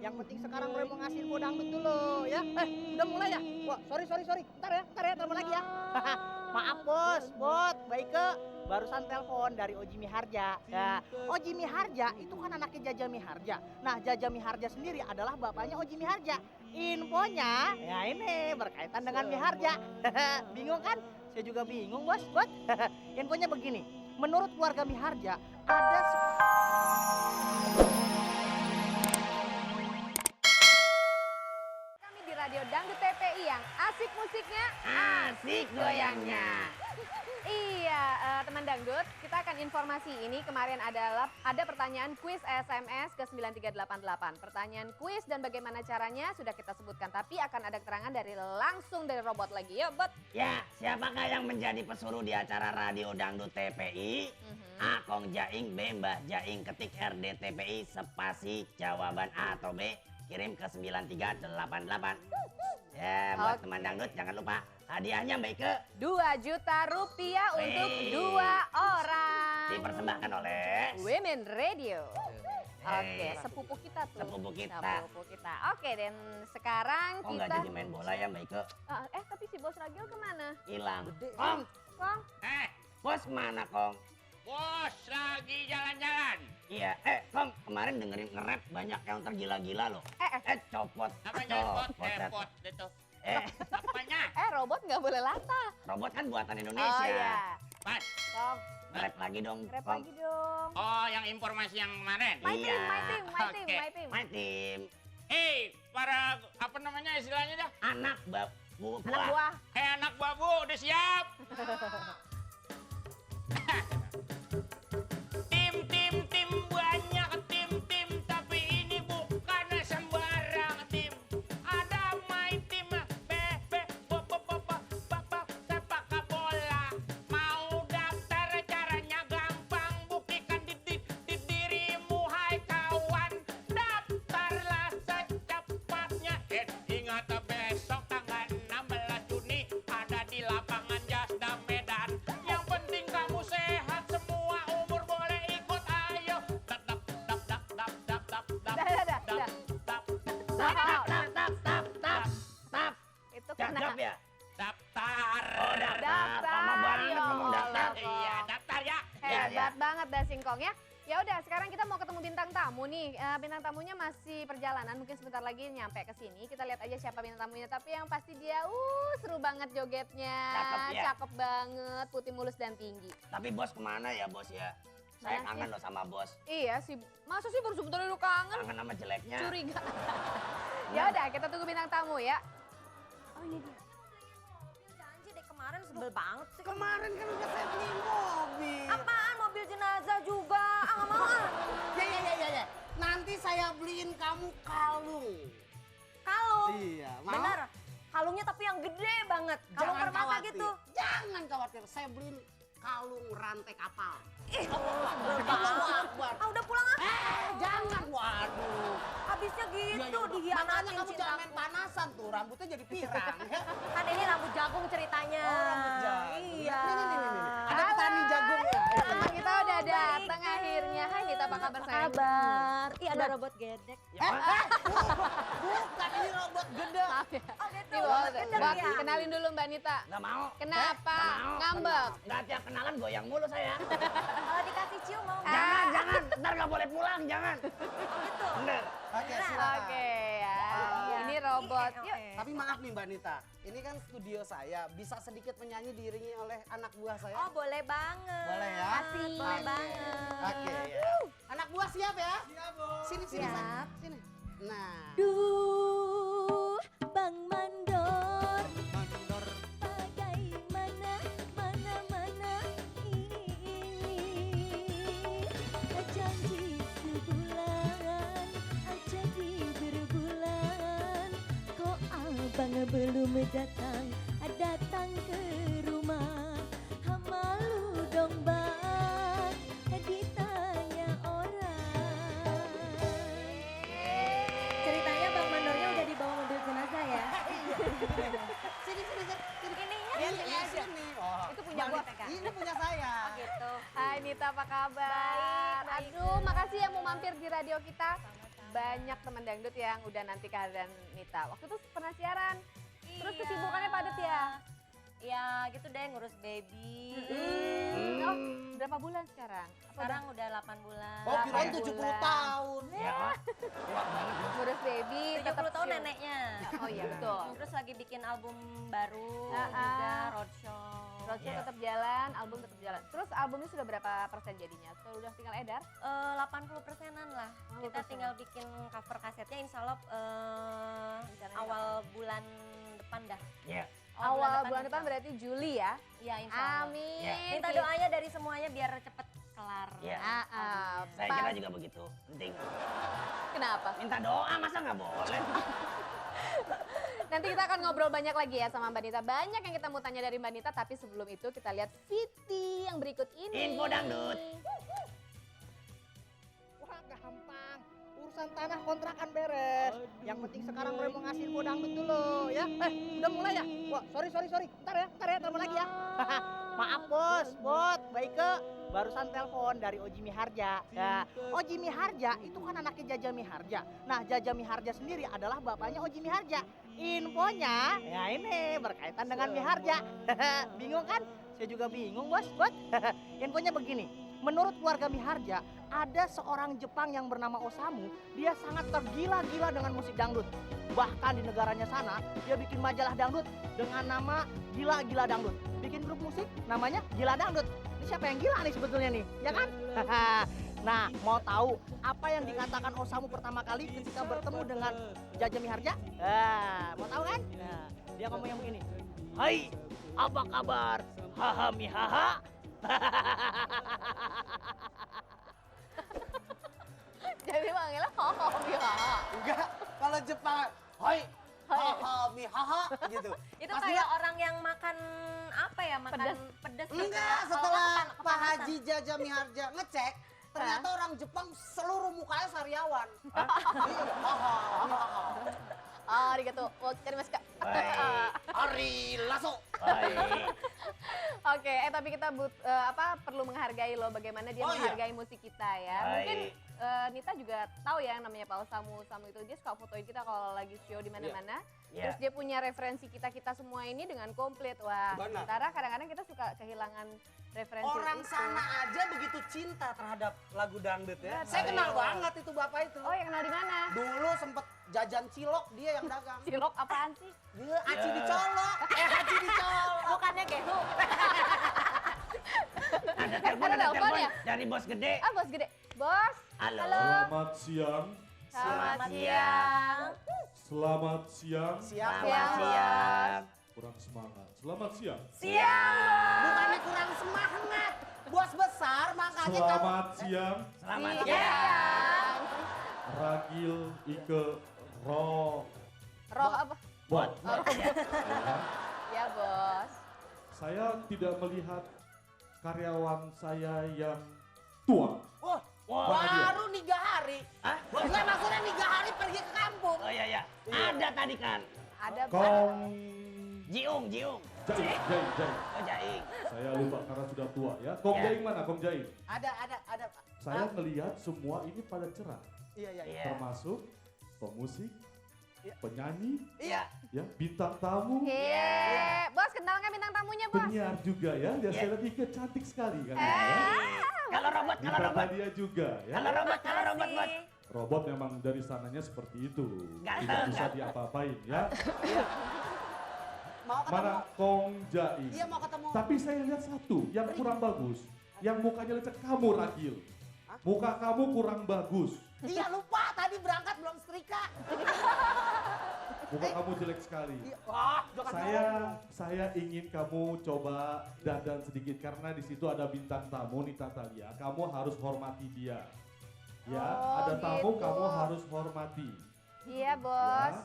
Yang penting sekarang Roy mau ngasih info dangdut dulu ya. Udah mulai ya? Wah, sorry. Ntar ya, telepon lagi ya. Maaf bos, baik ke. Barusan telepon dari Oji Miharja. Ya, Oji Miharja itu kan anaknya Jaja Miharja. Nah, Jaja Miharja sendiri adalah bapaknya Oji Miharja. Infonya, ya ini berkaitan dengan Miharja. Bingung kan? Saya juga bingung bos. Infonya begini. Menurut keluarga Miharja, ada Kami di Radio Dangdut TPI yang asik musiknya, Asik goyangnya. Iya, teman dangdut, kita akan informasi ini kemarin ada pertanyaan kuis SMS ke 9388. Pertanyaan kuis dan bagaimana caranya sudah kita sebutkan, tapi akan ada keterangan langsung dari robot lagi. Yuk, Bot. Ya, siapakah yang menjadi pesuruh di acara Radio Dangdut TPI? A. Kong Jaing, B. Mbah Jaing, ketik RDTPI, spasi jawaban A atau B, kirim ke 9388. Ya, buat teman dangdut jangan lupa hadiahnya Mbak Ike. 2 juta rupiah untuk 2 orang. Dipersembahkan oleh Women Radio. Oke, sepupu kita tuh. Sepupu kita. Oke, dan sekarang Kok nggak kita... jadi main bola ya Mbak Ike? Tapi si Bos Ragil kemana? Hilang. Kong, Kong? bos mana Kong? Bos lagi jalan-jalan. Iya, Kong kemarin dengerin nge-rap banyak yang tergila-gila loh. Copot. Namanya pot itu. Apanya? Robot nggak boleh latah. Robot kan buatan Indonesia. Oh iya. Mas. Kong, Nge-rap lagi dong, rap Kong. lagi dong. Oh, yang informasi yang kemarin. My team, my team, my Oke. team, my team. My team. Para apa namanya istilahnya dah? Anak Anak buah. buah. Anak babu udah siap. Tim banyak tim tapi ini bukan sembarang tim. Ada my team sepak bola. Mau daftar caranya gampang, buktikan di dirimu hai kawan. Daftarlah secepatnya. Ingat besok tanggal 16 Juni ada di lapangan Jasda Medan. Yang penting kamu sehat semua, umur boleh ikut, ayo. Tap. Itu Cakep kena. ya? Daftar. Oh, daftar. Daftar. Lama banget Ya ngomong Allah, daftar. Kong. Iya, daftar ya. Hebat banget dah Singkong ya. Ya udah, sekarang kita mau ketemu bintang tamu nih. Bintang tamunya masih perjalanan, mungkin sebentar lagi nyampe ke sini. Kita lihat aja siapa bintang tamunya. Tapi yang pasti dia, seru banget jogetnya. Cakep ya? Cakep banget, putih mulus dan tinggi. Tapi bos kemana ya bos ya? Saya Mana kangen sih? loh sama bos. Iya sih, masa sih baru sebentar lu kangen? Kangen sama jeleknya. Curiga. Ya udah, kita tunggu bintang tamu ya. Oh ini dia. Janji deh kemarin sebel banget sih. kemarin kan udah saya beli mobil. Apaan mobil jenazah juga? Nggak mau ah. Ya. Nanti saya beliin kamu kalung. Kalung. Iya, mau? Bener. Kalungnya tapi yang gede banget. Kalung Jangan permata khawatir. gitu. Jangan khawatir, saya beliin kalung rantai kapal. Sebel banget. Udah pulang ah. Jangan, waduh. Habisnya gitu Ya udah. dihianatin Makanya kamu jangan main cintaku. panasan tuh, rambutnya jadi pirang. Ya. Kan ini rambut jagung ceritanya. Oh, rambut jagung. Iya. Nih. Ada petani jagungnya. Kita udah datang akhirnya. Hai Nita, apa kabar sayang? Kabar. Ih ada robot gedek. Bukan, ini robot gede. Maaf ya. Oh gitu. Nih, Bos, Gendeng Bos, ya. kenalin dulu Mbak Nita. Nggak mau. Kenapa? Nggak mau. Ngambek. Nggak tiap kenalan goyang mulu saya. Kalau dikasih cium mau nggak? Jangan. Ntar nggak boleh pulang, jangan. Oh gitu. Bener. Oke, silakan. Oke ya. Iya. Ini robot. Oke. Yuk. Tapi maaf nih Mbak Nita, ini kan studio saya, bisa sedikit menyanyi diiringi oleh anak buah saya? Oh boleh banget. Boleh ya? Asik. Boleh Oke. banget. Oke ya. Anak buah siap ya? Siap, Bu. Sini, Siap. sayang. Sini. Nah. Duh, Bang Mandor, Mandor. bagaimana, mana ini? Janji sebulan, jadi berbulan. Kok abang belum datang ke rumah? Malu dong bang, ditanya orang. Ceritanya Bang Mandornya udah dibawa mobil jenazah ya? Sini. Ininya Iya, sini aja. sini. Oh. Itu punya Mbak gua. Nita, ini punya saya. Gitu. Hai Nita, apa kabar? Baik. Aduh, makasih ya mau mampir di radio kita. banyak teman dangdut yang udah nanti kehadiran Nita. Waktu itu pernah siaran. Terus Iya. kesibukannya padat ya? Ya gitu deh ngurus baby. Oh, berapa bulan sekarang? Apa Sekarang udah 8 bulan. Oh, kirain 8 70 bulan. tahun. Ya, tua banget. Ngurus baby, 70 tahun show. neneknya. Oh iya betul. Terus lagi bikin album baru Ah, juga ah. roadshow. Roadshow Iya. tetap jalan, album tetap jalan. Terus albumnya sudah berapa persen jadinya? Sudah tinggal edar? 80%-an lah. 80%. Kita tinggal bikin cover kasetnya insya Allah Rencananya awal bulan depan dah. Ya. Awal bulan depan insya Allah. berarti Juli ya? Iya insya Allah. Amin. Ya. Minta doanya dari semuanya biar cepet kelar. Ya. Saya Pak. kira juga begitu. Penting. Kenapa? Minta doa masa nggak boleh? Nanti kita akan ngobrol banyak lagi ya sama Mbak Nita. Banyak yang kita mau tanya dari Mbak Nita, tapi sebelum itu kita lihat VT yang berikut ini. Info dangdut. Wah, gampang. Urusan tanah kontrakan beres. Yang penting sekarang gue mau ngasih info dangdut dulu ya. Udah mulai ya? Wah, sorry. Ntar ya, telepon lagi ya. Maaf bos, Baike. Barusan telepon dari Oji Miharja. Nah, Oji Miharja itu kan anaknya Jaja Miharja. Nah, Jaja Miharja sendiri adalah bapaknya Oji Miharja. Infonya, ya ini berkaitan dengan Miharja. Bingung kan? Saya juga bingung bos. Infonya begini. Menurut keluarga Miharja, ada seorang Jepang yang bernama Osamu. Dia sangat tergila-gila dengan musik dangdut. Bahkan di negaranya sana, dia bikin majalah dangdut dengan nama Gila-Gila Dangdut. Bikin grup musik namanya Gila Dangdut. Ini siapa yang gila nih sebetulnya nih, ya kan? Nah, mau tahu apa yang dikatakan Osamu pertama kali ketika bertemu dengan Jaja Miharja? Mau tahu kan? Nah, dia ngomong yang begini. Hai, apa kabar? Haha mihaha. Jadi manggilnya hoho biha. Enggak, kalau Jepang, hai, haha mihaha gitu. Itu Pas kayak orang yang makan apa ya? Makan pedes. gitu ya. Enggak, Kalau setelah makan Pak kepanasan. Haji Jaja Miharja ngecek, ternyata orang Jepang seluruh mukanya sariawan. Iya, Oh, arigato. Wakarimashita. Baik. Ari lasso. Baik. Oke, tapi kita perlu menghargai loh bagaimana dia Oh, iya. menghargai musik kita ya. Mungkin Baik. Nita juga tahu ya yang namanya Pak Osamu. Osamu itu dia suka fotoin kita kalau lagi show di mana-mana. Ya. Terus dia punya referensi kita semua ini dengan komplit. Wah, Benar. sementara kadang-kadang kita suka kehilangan referensi Orang itu. sana aja begitu cinta terhadap lagu dangdut ya. Betul. Saya kenal banget itu bapak itu. Oh, yang kenal di mana? Dulu sempet jajan cilok dia yang dagang. Cilok apaan sih? Dia aci dicolok. Aci dicolok. Bukannya gehu. Ada Ada telepon telepon ya? dari bos gede. Ah, bos gede. Bos. Halo. Selamat siang. Selamat siang. Selamat siang. Siap. Selamat siang. Kurang semangat. Selamat siang. Bukannya kurang semangat. Bos besar makanya kamu. Selamat siang. Selamat Siang. siang. Ragil Ike Ro. Roh apa? Bot. Ya. Ya, bos. Saya tidak melihat karyawan saya yang tua. Wah, Wah. baru 3 hari. Hah? Enggak maksudnya 3 hari pergi ke kampung. Oh iya. Ada tadi kan. Ada Kong Jiung. Jaing. Oh Jaing. Saya lupa karena sudah tua ya. Kong Ya. Jaing mana? Kong Jaing. Ada. Saya melihat semua ini pada cerah. Iya. Iya. Termasuk pemusik, Iya. penyanyi, Iya. ya bintang tamu, Iya. Bos, kenal nggak bintang tamunya, bos? penyiar juga ya. Ya Iya. saya lihat Ike cantik sekali kan. Eh. Ya. Kalau robot, Bintang dia juga ya. Kalau robot, bos. Robot memang dari sananya seperti itu. Ganteng, Tidak bisa ganteng. diapa-apain ya. Mau ketemu. Mana Kong Jaing. Iya mau ketemu. Tapi saya lihat satu yang kurang bagus. Yang mukanya lecek kamu Ragil. Hah? Muka kamu kurang bagus. Iya lupa tadi berangkat belum setrika. Muka kamu jelek sekali. Iya. Wah, jangan Saya ingin kamu coba dandan sedikit karena di situ ada bintang tamu Nita Thalia. Kamu harus hormati dia. Ya, Oh, ada tamu gitu. kamu harus hormati. Iya, Ya. bos.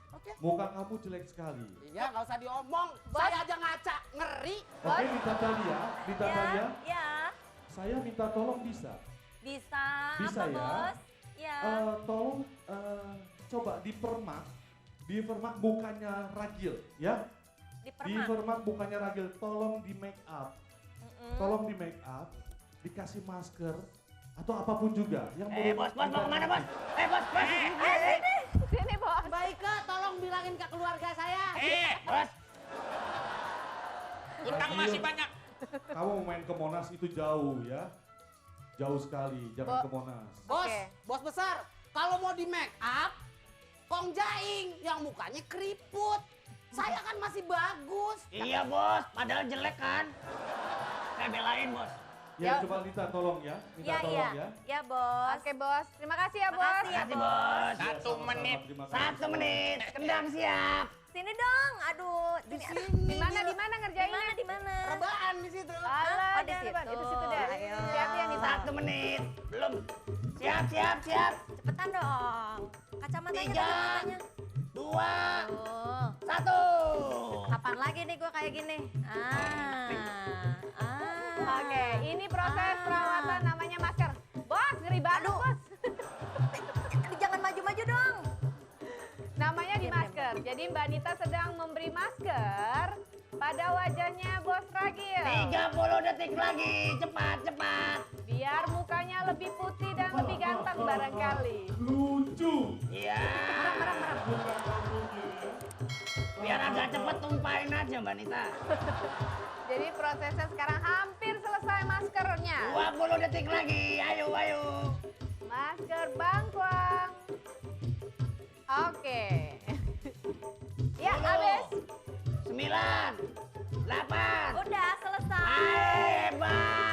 Oke. Muka kamu jelek sekali. Iya nggak usah diomong. Saya aja ngaca ngeri. Oke, Nita Thalia, Ya, saya minta tolong bisa. bisa. Bisa Apa, ya? Bos? Ya. Tolong coba dipermak mukanya Ragil, ya. Dipermak. Dipermak mukanya Ragil, tolong di make up. Mm-mm. Tolong di make up, dikasih masker, atau apapun juga yang Bos mau kemana bos? Bos. Sini, Bos. Baike, tolong bilangin ke keluarga saya. Bos. Utang masih banyak. Kamu main ke Monas itu jauh ya. Jauh sekali, jangan ke Monas. Bos, Oke. bos besar, kalau mau di make up, Kong Jaing yang mukanya keriput. Saya kan masih bagus. Iya bos, padahal jelek kan. Saya belain bos. Ya, coba Nita tolong ya. Minta Iya, tolong iya. ya. Ya, Bos. Oke, Bos. Terima kasih ya, Bos. Makasih ya, Kasih Bos. bos. Ya, 1 sama-sama, menit. terima kasih. 1 menit. Kendang siap. Sini dong. Aduh, sini. Di mana ngerjainnya? Di mana? Rebahan di situ. Alah, Oh, di jangan lupa. situ. Itu situ deh. Ayo. Hati-hati ya, Nita. 1 menit. Belum. Siap. Cepetan dong. Kacamatanya, 3, kacamatanya. 2, Tuh. 1. Kapan lagi nih gua kayak gini? Oke, ini proses perawatan namanya masker. Bos, ngeri banget, Bos. Jangan maju-maju dong. Namanya di Diam, masker. Jadi Mbak Nita sedang memberi masker pada wajahnya Bos Ragil. 30 detik lagi. Cepat. Biar mukanya lebih putih dan lebih ganteng barangkali. Lucu. Iya. Biar agak cepet tumpahin aja Mbak Nita. Jadi prosesnya sekarang hampir selesai maskernya. 20 detik lagi. Ayo. Masker bangkuang. Oke. Ya, 10, habis. 9, 8. Udah selesai. Hebat.